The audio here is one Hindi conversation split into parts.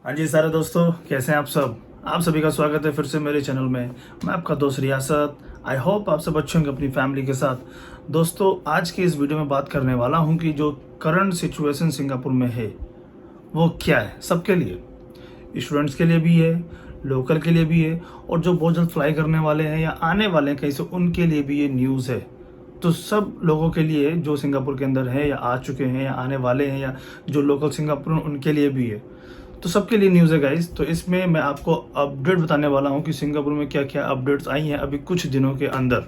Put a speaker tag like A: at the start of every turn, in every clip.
A: हाँ जी सारे दोस्तों, कैसे हैं आप सब। आप सभी का स्वागत है फिर से मेरे चैनल में। मैं आपका दोस्त रियासत। आई होप आप सब अच्छे होंगे अपनी फैमिली के साथ। दोस्तों, आज की इस वीडियो में बात करने वाला हूं कि जो करंट सिचुएशन सिंगापुर में है वो क्या है सबके लिए। स्टूडेंट्स के लिए भी है, लोकल के लिए भी है, और जो बहुत जल्द फ्लाई करने वाले हैं या आने वाले हैं कहीं से, उनके लिए भी ये न्यूज़ है। तो सब लोगों के लिए जो सिंगापुर के अंदर है या आ चुके हैं या आने वाले हैं या जो लोकल सिंगापुर उनके लिए भी है। तो सबके लिए न्यूज़ है गाइस। तो इसमें मैं आपको अपडेट बताने वाला हूँ कि सिंगापुर में क्या क्या अपडेट्स आई हैं अभी कुछ दिनों के अंदर।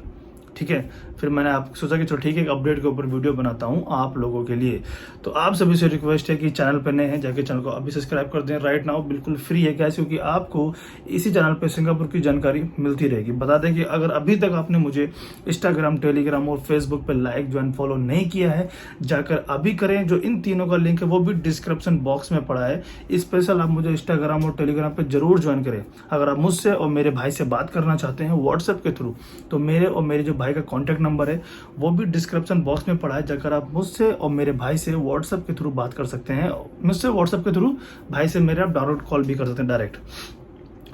A: ठीक है, फिर मैंने आप सोचा कि चलो ठीक है, एक अपडेट के ऊपर वीडियो बनाता हूँ आप लोगों के लिए। तो आप सभी से रिक्वेस्ट है कि चैनल पर नए हैं जाके चैनल को अभी सब्सक्राइब कर दें। राइट नाउ बिल्कुल फ्री है कैसे, क्योंकि आपको इसी चैनल पर सिंगापुर की जानकारी मिलती रहेगी। बता दें कि अगर अभी तक आपने मुझे इंस्टाग्राम, टेलीग्राम और फेसबुक पर लाइक ज्वाइन फॉलो नहीं किया है, जाकर अभी करें। जो इन तीनों का लिंक है वो भी डिस्क्रिप्शन बॉक्स में पड़ा है। स्पेशल आप मुझे इंस्टाग्राम और टेलीग्राम पर जरूर ज्वाइन करें। अगर आप मुझसे और मेरे भाई से बात करना चाहते हैं व्हाट्सएप के थ्रू, तो मेरे और मेरे जो भाई का कॉन्टैक्ट नंबर है वो भी डिस्क्रिप्शन बॉक्स में पड़ा है। जाकर आप मुझसे और मेरे भाई से व्हाट्सएप के थ्रू बात कर सकते हैं। मुझसे व्हाट्सएप के थ्रू, भाई से मेरे आप डायरेक्ट कॉल भी कर सकते हैं डायरेक्ट।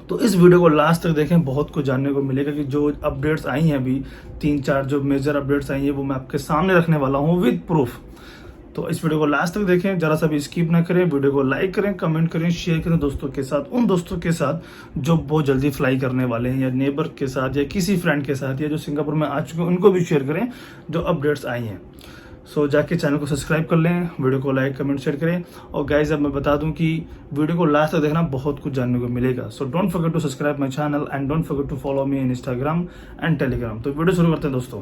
A: तो इस वीडियो को लास्ट तक देखें, बहुत कुछ जानने को मिलेगा कि जो अपडेट्स आई हैं अभी 3-4 जो मेजर अपडेट्स आई हैं वो मैं आपके सामने रखने वाला हूँ विद प्रूफ। तो इस वीडियो को लास्ट तक देखें, जरा सा भी स्किप ना करें। वीडियो को लाइक करें, कमेंट करें, शेयर करें दोस्तों के साथ, उन दोस्तों के साथ जो बहुत जल्दी फ्लाई करने वाले हैं, या नेबर के साथ या किसी फ्रेंड के साथ, या जो सिंगापुर में आ चुके हैं उनको भी शेयर करें जो अपडेट्स आई हैं। सो जाके चैनल को सब्सक्राइब कर लें, वीडियो को लाइक कमेंट शेयर करें। और गाइज अब मैं बता दूं कि वीडियो को लास्ट तक देखना, बहुत कुछ जानने को मिलेगा। So don't forget to subscribe my channel and don't forget to follow me in Instagram and Telegram. तो वीडियो शुरू करते हैं दोस्तों।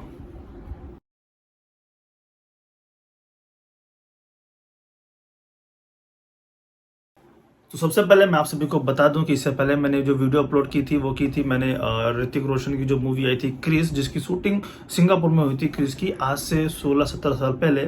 A: तो सबसे पहले मैं आप सभी को बता दूं कि इससे पहले मैंने जो वीडियो अपलोड की थी वो की थी मैंने ऋतिक रोशन की जो मूवी आई थी क्रिस, जिसकी शूटिंग सिंगापुर में हुई थी क्रिस की, आज से 16-17 साल पहले।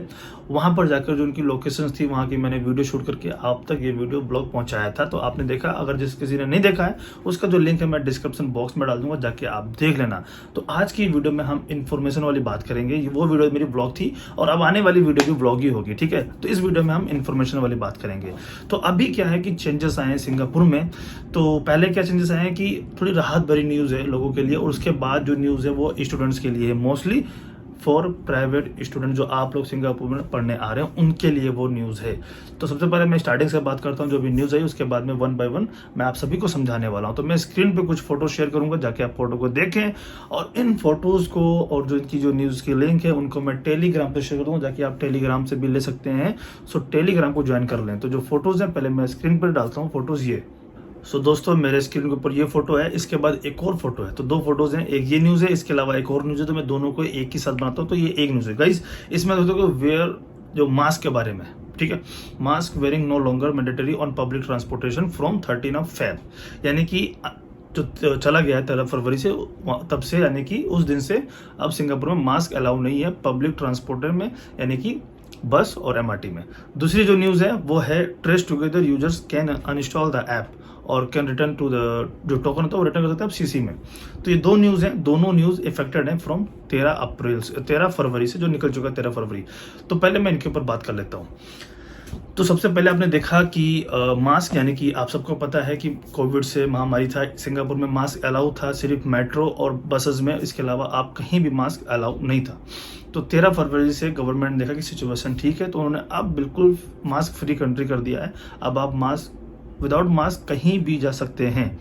A: वहां पर जाकर जो उनकी लोकेशंस थी वहां की मैंने वीडियो शूट करके आप तक ये वीडियो ब्लॉग पहुंचाया था। तो आपने देखा, अगर जिस किसी ने नहीं देखा है उसका जो लिंक है मैं डिस्क्रिप्शन बॉक्स में डाल दूंगा, जाके आप देख लेना। तो आज की वीडियो में हम इन्फॉर्मेशन वाली बात करेंगे। वो वीडियो मेरी ब्लॉग थी और अब आने वाली वीडियो भी ब्लॉग ही होगी। ठीक है, तो इस वीडियो में हम इन्फॉर्मेशन वाली बात करेंगे। तो अभी क्या है कि चेंजेस आए हैं सिंगापुर में। तो पहले क्या चेंजेस आए हैं कि थोड़ी राहत भरी न्यूज़ है लोगों के लिए, और उसके बाद जो न्यूज़ है वो स्टूडेंट्स के लिए है, मोस्टली फॉर प्राइवेट स्टूडेंट जो आप लोग सिंगापुर में पढ़ने आ रहे हैं उनके लिए वो न्यूज़ है। तो सबसे पहले मैं स्टार्टिंग से बात करता हूँ जो भी न्यूज़ है, उसके बाद में वन बाय वन मैं आप सभी को समझाने वाला हूँ। तो मैं स्क्रीन पे कुछ फोटो शेयर करूंगा, जाके आप फोटो को देखें, और इन फोटोज़ को और जो इनकी जो न्यूज़ की लिंक है उनको मैं टेलीग्राम पे शेयर करूँगा, जाके आप टेलीग्राम से भी ले सकते हैं। सो टेलीग्राम को ज्वाइन कर लें। तो जो फोटोज़ हैं पहले मैं स्क्रीन पर डालता हूँ फोटोज़ ये। सो दोस्तों, मेरे स्क्रीन के ऊपर ये फोटो है, इसके बाद एक और फोटो है। तो दो फोटोज हैं, एक ये न्यूज़ है, इसके अलावा एक और न्यूज़ है। तो मैं दोनों को एक ही साथ बनाता हूँ। तो ये एक न्यूज़ है गाइस। इसमें दोस्तों वेयर जो मास्क के बारे में, ठीक है, mask wearing no longer mandatory on public transportation from 13 Feb, यानी कि जो चला गया है 13 फरवरी से, तब से, यानी कि उस दिन से अब सिंगापुर में मास्क अलाउ नहीं है पब्लिक ट्रांसपोर्टर में, यानी कि बस और एमआरटी में। दूसरी जो न्यूज़ है वो है trace together users can uninstall the app और कैन रिटर्न टू द, जो टोकन होता है वो रिटर्न कर सकते हैं आप सीसी में। तो ये दो न्यूज़ हैं, दोनों न्यूज़ इफेक्टेड हैं फ्रॉम 13 फरवरी से, जो निकल चुका है 13 फरवरी। तो पहले मैं इनके ऊपर बात कर लेता हूँ। तो सबसे पहले आपने देखा कि मास्क, यानी कि आप सबको पता है कि कोविड से महामारी था, सिंगापुर में मास्क अलाउ था सिर्फ मेट्रो और बसेस में, इसके अलावा आप कहीं भी मास्क अलाउ नहीं था। तो 13 फरवरी से गवर्नमेंट ने देखा कि सिचुएशन ठीक है, तो उन्होंने अब बिल्कुल मास्क फ्री कंट्री कर दिया है। अब आप मास्क, विदाउट मास्क कहीं भी जा सकते हैं,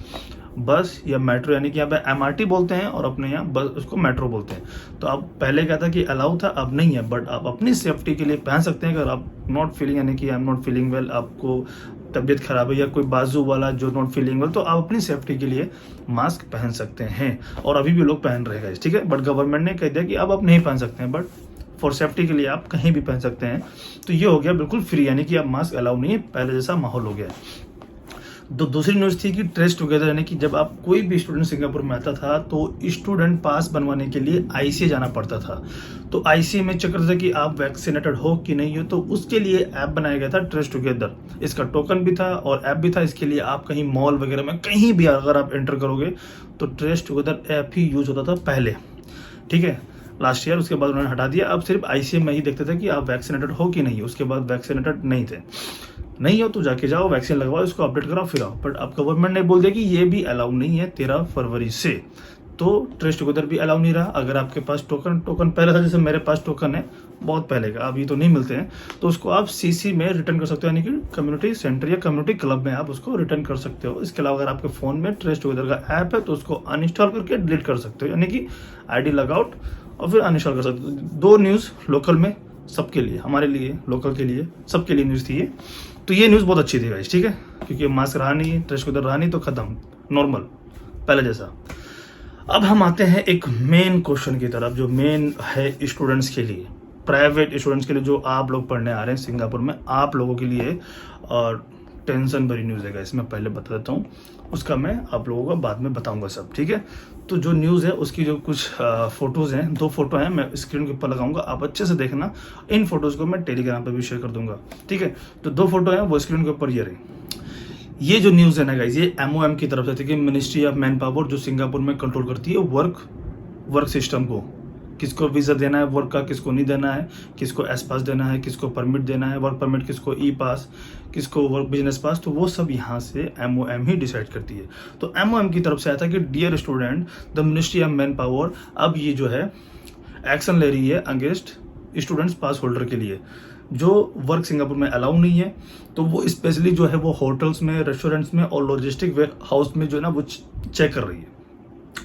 A: बस या मेट्रो, यानी कि यहाँ पे एमआरटी बोलते हैं और अपने यहाँ बस उसको मेट्रो बोलते हैं। तो अब पहले क्या था कि अलाउ था, अब नहीं है, बट आप अपनी सेफ्टी के लिए पहन सकते हैं। अगर आप नॉट फीलिंग, यानी कि I am not feeling well, आपको तबीयत खराब है या कोई बाजू वाला जो नॉट फीलिंग वेल, तो आप अपनी सेफ्टी के लिए मास्क पहन सकते हैं। और अभी भी लोग पहन रहे हैं, ठीक है, बट गवर्नमेंट ने कह दिया कि अब आप नहीं पहन सकते हैं, बट फॉर सेफ्टी के लिए आप कहीं भी पहन सकते हैं। तो ये हो गया बिल्कुल फ्री, यानी कि अब मास्क अलाउ नहीं है, पहले जैसा माहौल हो गया है। दूसरी न्यूज़ थी कि ट्रेस टुगेदर, यानी कि जब आप कोई भी स्टूडेंट सिंगापुर में आता था तो स्टूडेंट पास बनवाने के लिए आईसीए जाना पड़ता था। तो आईसीए में चेक करता था कि आप वैक्सीनेटेड हो कि नहीं हो, तो उसके लिए ऐप बनाया गया था ट्रेस टुगेदर। इसका टोकन भी था और ऐप भी था। इसके लिए आप कहीं मॉल वगैरह में कहीं भी अगर आप एंटर करोगे तो ट्रेस टुगेदर ऐप ही यूज होता था पहले, ठीक है, लास्ट ईयर। उसके बाद उन्होंने हटा दिया, अब सिर्फ आईसीए में ही देखते थे कि आप वैक्सीनेटेड हो कि नहीं, उसके बाद वैक्सीनेटेड नहीं थे। नहीं हो तो जाके जाओ, वैक्सीन लगवाओ, इसको अपडेट कराओ, फिर आओ। बट अब गवर्नमेंट ने बोल दिया कि ये भी अलाउ नहीं है 13 फरवरी से। तो ट्रेस टुगेदर भी अलाउ नहीं रहा। अगर आपके पास टोकन पहले था, जैसे मेरे पास टोकन है बहुत पहले का, अभी तो नहीं मिलते हैं, तो उसको आप सीसी में रिटर्न कर सकते हो, यानी कि कम्युनिटी सेंटर या कम्युनिटी क्लब में आप उसको रिटर्न कर सकते हो। इसके अलावा अगर आपके फ़ोन में ट्रेस टुगेदर का ऐप है तो उसको अनइंस्टॉल करके डिलीट कर सकते हो, यानी कि आईडी लॉगआउट और फिर अनइंस्टॉल कर सकते हो। 2 न्यूज़ लोकल में सबके लिए, हमारे लिए, लोकल के लिए, सबके लिए न्यूज़ थी ये। तो ये न्यूज़ बहुत अच्छी थी गाइस, ठीक है, क्योंकि मास्क रहा नहीं, ट्रेस टुगेदर रहा नहीं, तो खत्म, नॉर्मल पहले जैसा। अब हम आते हैं एक मेन क्वेश्चन की तरफ, जो मेन है स्टूडेंट्स के लिए, प्राइवेट स्टूडेंट्स के लिए, जो आप लोग पढ़ने आ रहे हैं सिंगापुर में, आप लोगों के लिए। और टेंशन भरी न्यूज़ है गाइस, मैं पहले बता देता हूँ, उसका मैं आप लोगों को बाद में बताऊंगा सब, ठीक है। तो जो न्यूज़ है उसकी जो कुछ फोटोज़ हैं, 2 फोटो हैं, मैं स्क्रीन के ऊपर लगाऊंगा, आप अच्छे से देखना। इन फोटोज़ को मैं टेलीग्राम पर भी शेयर कर दूंगा, ठीक है। तो 2 फोटो हैं, वो स्क्रीन के ऊपर ये रही। ये जो न्यूज़ है ना गाइज, ये MOM की तरफ से थी, कि मिनिस्ट्री ऑफ मैन पावर, जो सिंगापुर में कंट्रोल करती है वर्क सिस्टम को, किसको वीज़ा देना है वर्क का, किसको नहीं देना है, किसको एस पास देना है, किसको परमिट देना है, वर्क परमिट, किसको ई पास, किसको वर्क बिजनेस पास, तो वो सब यहाँ से MOM ही डिसाइड करती है। तो MOM की तरफ से आया था कि dear student, the ministry of manpower अब ये जो है एक्शन ले रही है अगेंस्ट स्टूडेंट्स पास होल्डर के लिए, जो वर्क सिंगापुर में अलाउ नहीं है। तो वो स्पेशली जो है वो होटल्स में, रेस्टोरेंट्स में और लॉजिस्टिक वेयर हाउस में जो है ना वो चेक कर रही है,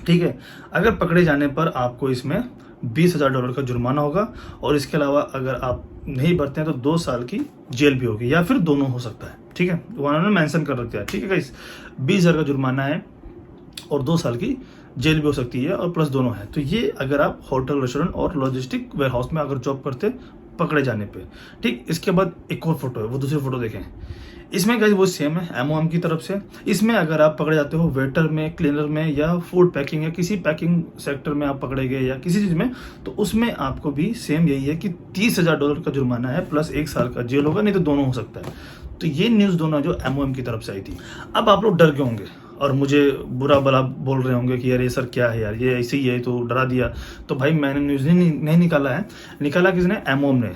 A: ठीक है। अगर पकड़े जाने पर आपको इसमें $20,000 का जुर्माना होगा, और इसके अलावा अगर आप नहीं भरते हैं तो 2 साल की जेल भी होगी, या फिर दोनों हो सकता है, ठीक है। उन्होंने मेंशन कर रखा है, ठीक है गाइस, 20,000 का जुर्माना है और 2 साल की जेल भी हो सकती है, और प्लस दोनों है। तो ये अगर आप होटल, रेस्टोरेंट और लॉजिस्टिक वेयर हाउस में अगर जॉब करते पकड़े जाने पे, ठीक। इसके बाद एक और फोटो है, वो दूसरी फोटो देखें। इसमें गाइस वो सेम है MOM की तरफ से। इसमें अगर आप पकड़े जाते हो वेटर में, क्लीनर में, या फूड पैकिंग या किसी पैकिंग सेक्टर में आप पकड़े गए, या किसी चीज़ में, तो उसमें आपको भी सेम यही है कि $30,000 का जुर्माना है, प्लस 1 साल का जेल होगा, नहीं तो दोनों हो सकता है। तो ये न्यूज़ दोनों जो MOM की तरफ से आई थी। अब आप लोग डर गए होंगे और मुझे बुरा भला बोल रहे होंगे कि यार ये सर क्या है यार, ये ऐसे ही है, तो डरा दिया। तो भाई मैंने न्यूज़ नहीं निकाला है, निकाला किसने? MOM ने।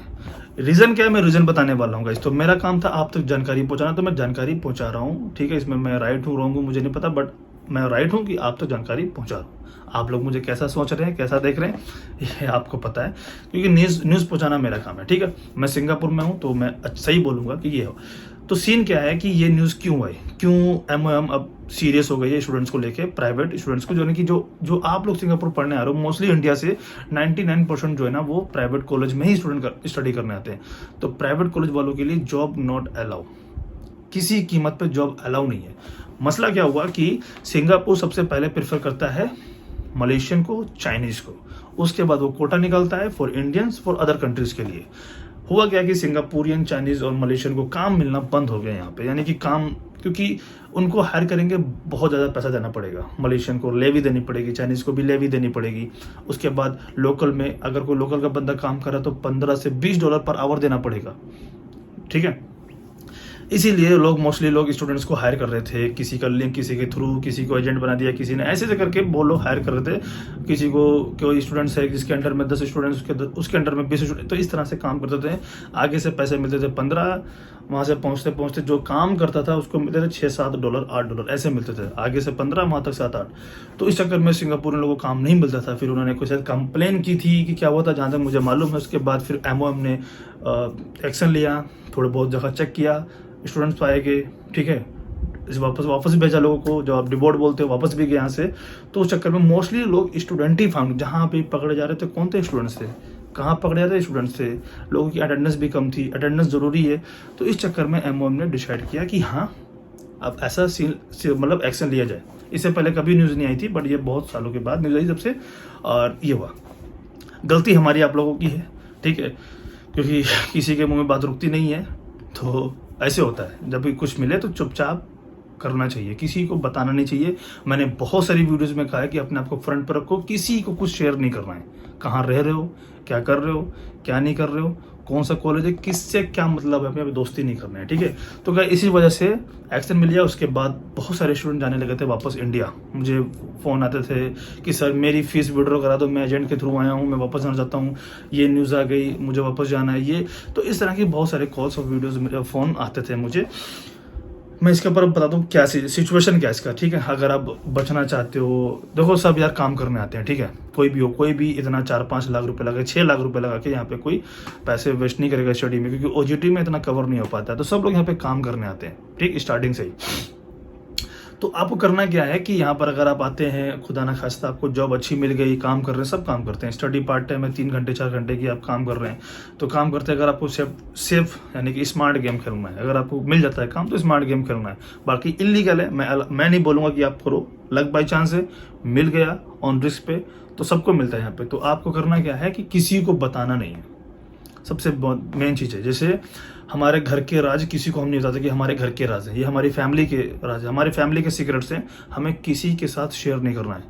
A: रीज़न क्या है, मैं रीज़न बताने वाला हूँ गाइस। तो मेरा काम था आप तक जानकारी पहुँचाना, तो मैं जानकारी पहुँचा रहा हूँ, ठीक है। इसमें मैं राइट हूँ, रॉन्ग हूँ, मुझे नहीं पता, बट मैं राइट हूँ कि आप तक जानकारी पहुँचा रहा हूँ। आप लोग मुझे कैसा सोच रहे हैं, कैसा देख रहे हैं, ये आपको पता है, क्योंकि न्यूज़ पहुँचाना मेरा काम है, ठीक है। मैं सिंगापुर में हूँ तो मैं सही बोलूँगा कि ये हो। तो सीन क्या है कि ये न्यूज़ क्यों आई, क्यों MOM अब सीरियस हो गई है स्टूडेंट्स को लेके, प्राइवेट स्टूडेंट्स को, जो आप लोग सिंगापुर पढ़ने आ रहे हो, मोस्टली इंडिया से 99% जो है ना वो प्राइवेट कॉलेज में ही स्टडी करने आते हैं। तो प्राइवेट कॉलेज वालों के लिए जॉब नॉट अलाउ, किसी कीमत पे जॉब अलाउ नहीं है। मसला क्या हुआ कि सिंगापुर सबसे पहले प्रेफर करता है मलेशियन को, चाइनीज को, उसके बाद वो कोटा निकालता है for Indians, for other countries के लिए। हुआ क्या कि सिंगापुरियन, चाइनीज और मलेशियन को काम मिलना बंद हो गया यहाँ पे, यानी कि काम, क्योंकि उनको हायर करेंगे बहुत ज़्यादा पैसा देना पड़ेगा, मलेशियन को लेवी देनी पड़ेगी, चाइनीज़ को भी लेवी देनी पड़ेगी। उसके बाद लोकल में अगर कोई लोकल का बंदा काम कर रहा है तो $15 से $20 पर आवर देना पड़ेगा, ठीक है। इसीलिए मोस्टली लोग स्टूडेंट्स को हायर कर रहे थे, किसी का लिंक, किसी के थ्रू, किसी को एजेंट बना दिया, किसी ने ऐसे करके वो लोग हायर कर रहे थे। किसी को कोई स्टूडेंट्स है जिसके अंडर में 10 स्टूडेंट्स, उसके अंडर में 20 स्टूडेंट, तो इस तरह से काम करते थे। आगे से पैसे मिलते थे 15, वहाँ से पहुँचते पहुँचते जो काम करता था उसको मिलते थे $6-7, $8 ऐसे मिलते थे, आगे से 15, वहाँ तक 7-8। तो इस चक्कर में सिंगापुर में लोगों को काम नहीं मिलता था। फिर उन्होंने कुछ कंप्लेन की थी कि क्या हुआ था, जहाँ तक मुझे मालूम है। उसके बाद फिर MOM ने एक्शन लिया, थोड़े बहुत जगह चेक किया, स्टूडेंट्स पाए गए, ठीक है। इस वापस भेजा लोगों को, जो आप डिबोर्ड बोलते हो, वापस भी गए यहाँ से। तो उस चक्कर में मोस्टली लोग स्टूडेंट ही फाउंड, जहाँ पे पकड़े जा रहे थे कौन थे? स्टूडेंट्स थे। कहाँ पकड़े जा रहे? स्टूडेंट्स थे। लोगों की अटेंडेंस भी कम थी, अटेंडेंस ज़रूरी है। तो इस चक्कर में MOM ने डिसाइड किया कि हाँ अब ऐसा मतलब एक्शन लिया जाए। इससे पहले कभी न्यूज़ नहीं आई थी, बट ये बहुत सालों के बाद न्यूज़ आई जब से, और ये हुआ। गलती हमारी आप लोगों की है, ठीक है, क्योंकि किसी के मुँह में बात रुकती नहीं है। तो ऐसे होता है, जब भी कुछ मिले तो चुपचाप करना चाहिए, किसी को बताना नहीं चाहिए। मैंने बहुत सारी वीडियोस में कहा है कि अपने आप को फ्रंट पर रखो, किसी को कुछ शेयर नहीं करना है। कहाँ रह रहे हो, क्या कर रहे हो, क्या नहीं कर रहे हो, कौन सा कॉलेज है, किससे क्या मतलब है, हमें दोस्ती नहीं करना है, ठीक है। तो क्या इसी वजह से एक्शन मिल गया। उसके बाद बहुत सारे स्टूडेंट जाने लगे थे वापस इंडिया। मुझे फ़ोन आते थे कि सर मेरी फ़ीस विड्रॉ करा दो, मैं एजेंट के थ्रू आया हूँ, मैं वापस जाना चाहता हूँ, ये न्यूज़ आ गई, मुझे वापस जाना है ये। तो इस तरह की बहुत सारे कॉल्स और वीडियोज़ मेरे फ़ोन आते थे मुझे। मैं इसके ऊपर बता दूं क्या सिचुएशन क्या है इसका, ठीक है। अगर आप बचना चाहते हो, देखो सब यार काम करने आते हैं, ठीक है। कोई भी हो, कोई भी इतना 4-5 लाख रुपए लगा, 6 लाख रुपए लगा के यहाँ पे कोई पैसे वेस्ट नहीं करेगा स्टडी में, क्योंकि ओजीटी में इतना कवर नहीं हो पाता है। तो सब लोग यहाँ पे काम करने आते हैं, ठीक, स्टार्टिंग से ही। तो आपको करना क्या है कि यहाँ पर अगर आप आते हैं, खुदा ना खास्ता आपको जॉब अच्छी मिल गई, काम कर रहे हैं, सब काम करते हैं, स्टडी पार्ट टाइम में 3 घंटे 4 घंटे की आप काम कर रहे हैं, तो काम करते हैं। अगर आपको सेफ यानी कि स्मार्ट गेम खेलना है, अगर आपको मिल जाता है काम तो स्मार्ट गेम खेलना है। बाकी इलीगल है, मैं नहीं बोलूँगा कि आप करो, लक बाई चांस है, मिल गया ऑन रिस्क पे, तो सबको मिलता है यहाँ पे। तो आपको करना क्या है कि किसी को बताना नहीं है, सबसे मेन चीज़ है। जैसे हमारे घर के राज किसी को हम नहीं बताते कि हमारे घर के राज है, ये हमारी फैमिली के राज है, हमारी फैमिली के सीक्रेट्स हैं, हमें किसी के साथ शेयर नहीं करना है।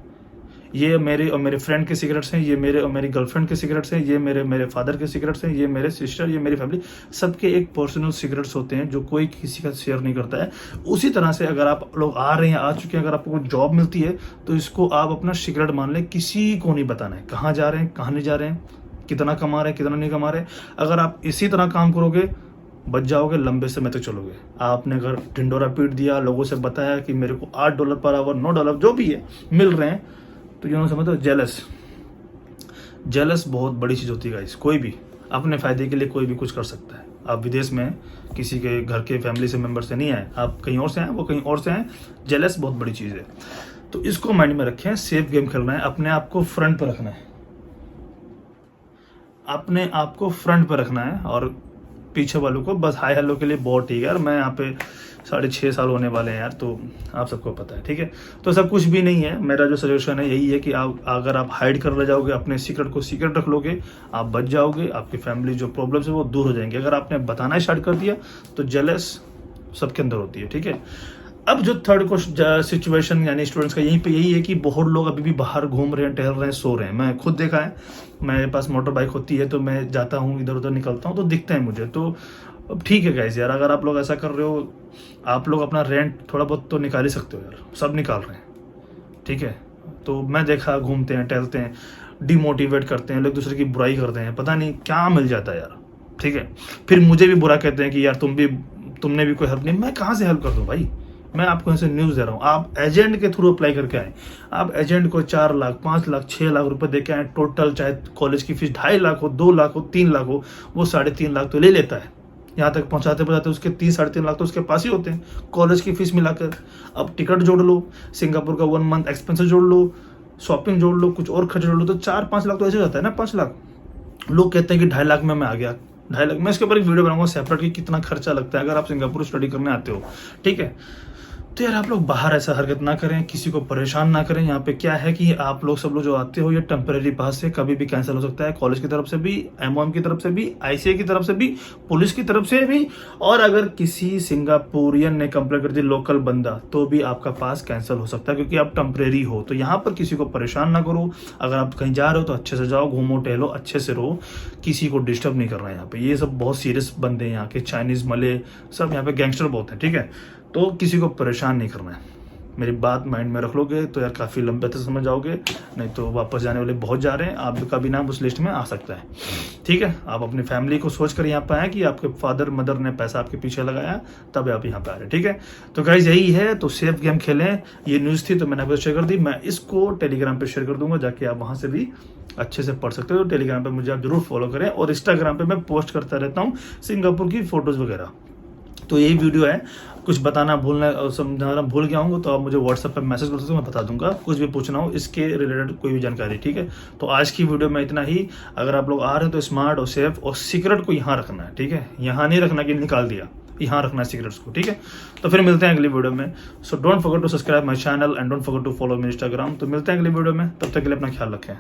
A: ये मेरे और मेरे फ्रेंड के सीक्रेट्स हैं, ये मेरे और मेरी गर्लफ्रेंड के सीक्रेट्स हैं, ये मेरे फादर के सीक्रेट्स हैं, ये मेरे सिस्टर, ये मेरी फैमिली, सबके एक पर्सनल सीक्रेट्स होते हैं जो कोई किसी का शेयर नहीं करता है। उसी तरह से अगर आप लोग आ रहे हैं, आ चुके हैं, अगर आपको कोई जॉब मिलती है तो इसको आप अपना सीक्रेट मान लें, किसी को नहीं बताना है कहाँ जा रहे हैं, कहाँ नहीं जा रहे हैं, कितना कमा रहे हैं, कितना नहीं कमा रहे। अगर आप इसी तरह काम करोगे, बच जाओगे, लंबे समय तक चलोगे। आपने अगर ढिंडोरा पीट दिया, लोगों से बताया कि मेरे को $8 पर आवर, $9 जो भी है मिल रहे हैं, तो ये समझो जेलस बहुत बड़ी चीज़ होती है गाइस। कोई भी अपने फायदे के लिए कोई भी कुछ कर सकता है। आप विदेश में किसी के घर के फैमिली से मेंबर से नहीं आए, आप कहीं और से आए, वो कहीं और से आए, जेलस बहुत बड़ी चीज़ है। तो इसको माइंड में रखें, सेफ गेम खेलना है, अपने आप को फ्रंट पर रखना है, अपने आप को फ्रंट पर रखना है, और पीछे वालों को बस हाय हेलो के लिए बहुत ठीक है यार। मैं यहाँ पे 6.5 साल होने वाले हैं यार, तो आप सबको पता है, ठीक है। तो सब कुछ भी नहीं है, मेरा जो सजेशन है यही है कि अगर आप हाइड कर ले जाओगे, अपने सीक्रेट को सीक्रेट रख लोगे, आप बच जाओगे, आपकी फैमिली जो प्रॉब्लम्स है वो दूर हो जाएंगे। अगर आपने बताना स्टार्ट कर दिया तो जेलस सबके अंदर होती है, ठीक है। अब जो थर्ड को सिचुएशन यानी स्टूडेंट्स का यही है कि बहुत लोग अभी भी बाहर घूम रहे हैं, टहल रहे हैं, सो रहे हैं। मैं खुद देखा है, मेरे पास मोटर बाइक होती है तो मैं जाता हूँ, इधर उधर निकलता हूँ तो दिखता है मुझे। तो अब ठीक है गाइस यार, अगर आप लोग ऐसा कर रहे हो, आप लोग अपना रेंट थोड़ा बहुत तो निकाल ही सकते हो यार, सब निकाल रहे हैं, ठीक है। तो मैं देखा, घूमते हैं, टहलते हैं, डिमोटिवेट करते हैं, लोग दूसरे की बुराई करते हैं, पता नहीं क्या मिल जाता है यार, ठीक है। फिर मुझे भी बुरा कहते हैं कि यार तुमने भी कोई हेल्प नहीं। मैं कहाँ से हेल्प कर दूँ भाई, मैं आपको ऐसे न्यूज़ दे रहा हूँ। आप एजेंट के थ्रू अप्लाई करके आए, आप एजेंट को 4 लाख 5 लाख 6 लाख रुपए दे के आए, टोटल चाहे कॉलेज की फीस 2.5 लाख हो, 2 लाख हो, 3 लाख हो, वो 3.5 लाख तो ले लेता है। यहाँ तक पहुँचाते उसके 3-3.5 लाख तो उसके पास ही होते हैं, कॉलेज की फीस मिलाकर। अब टिकट जोड़ लो, सिंगापुर का 1 मंथ एक्सपेंसेस जोड़ लो, शॉपिंग जोड़ लो, कुछ और खर्च जोड़ लो, तो 4-5 लाख तो ऐसे हो जाता है ना। 5 लाख लोग कहते हैं कि 2.5 लाख में मैं आ गया, 2.5 लाख। मैं इसके ऊपर एक वीडियो बनाऊंगा सेपरेट कि कितना खर्चा लगता है अगर आप सिंगापुर स्टडी करने आते हो, ठीक है। तो यार आप लोग बाहर ऐसा हरकत ना करें, किसी को परेशान ना करें। यहाँ पे क्या है कि आप लोग सब लोग जो आते हो, ये टेम्परेरी पास है, कभी भी कैंसिल हो सकता है, कॉलेज की तरफ से भी, एमओएम की तरफ से भी, आईसीए की तरफ से भी, पुलिस की तरफ से भी। और अगर किसी सिंगापुरियन ने कंप्लेंट कर दी, लोकल बंदा, तो भी आपका पास कैंसिल हो सकता है, क्योंकि आप टेम्परेरी हो। तो यहाँ पर किसी को परेशान ना करो। अगर आप कहीं जा रहे हो तो अच्छे से जाओ, घूमो टहलो, अच्छे से रहो, किसी को डिस्टर्ब नहीं करना है यहाँ पे। ये सब बहुत सीरियस बंदे हैं यहाँ के, चाइनीज, मले, सब यहाँ पे गैंगस्टर बहुत हैं, ठीक है। तो किसी को परेशान नहीं करना है। मेरी बात माइंड में रख लोगे तो यार काफ़ी लंबे तक समझ जाओगे, नहीं तो वापस जाने वाले बहुत जा रहे हैं, आपका भी नाम उस लिस्ट में आ सकता है, ठीक है। आप अपनी फैमिली को सोच कर यहाँ पे आए कि आपके फादर मदर ने पैसा आपके पीछे लगाया, तब आप यहाँ पे आ रहे हैं, ठीक है। तो गाइस यही है, तो सेफ गेम खेलें। ये न्यूज़ थी तो मैंने आपको शेयर कर दी। मैं इसको टेलीग्राम पर शेयर कर दूंगा, जाके आप वहाँ से भी अच्छे से पढ़ सकते हो। टेलीग्राम पे मुझे आप जरूर फॉलो करें, और इंस्टाग्राम पे मैं पोस्ट करता रहता हूँ सिंगापुर की फोटोज़ वगैरह। तो यही वीडियो है, कुछ बताना समझाना भूल गया हूँ तो आप मुझे व्हाट्सएप पर मैसेज कर सकते हो, मैं बता दूंगा। कुछ भी पूछना हो इसके रिलेटेड कोई भी जानकारी, ठीक है। तो आज की वीडियो में इतना ही। अगर आप लोग आ रहे हैं तो स्मार्ट और सेफ और सीक्रेट को यहाँ रखना है, ठीक है। यहाँ नहीं रखना कि निकाल दिया, यहाँ रखना है सीक्रेट्स को, ठीक है। तो फिर मिलते हैं अगली वीडियो में। So don't forget to subscribe my channel and don't forget to follow me Instagram. तो मिलते हैं अगली वीडियो में, तब तक के लिए अपना ख्याल रखें।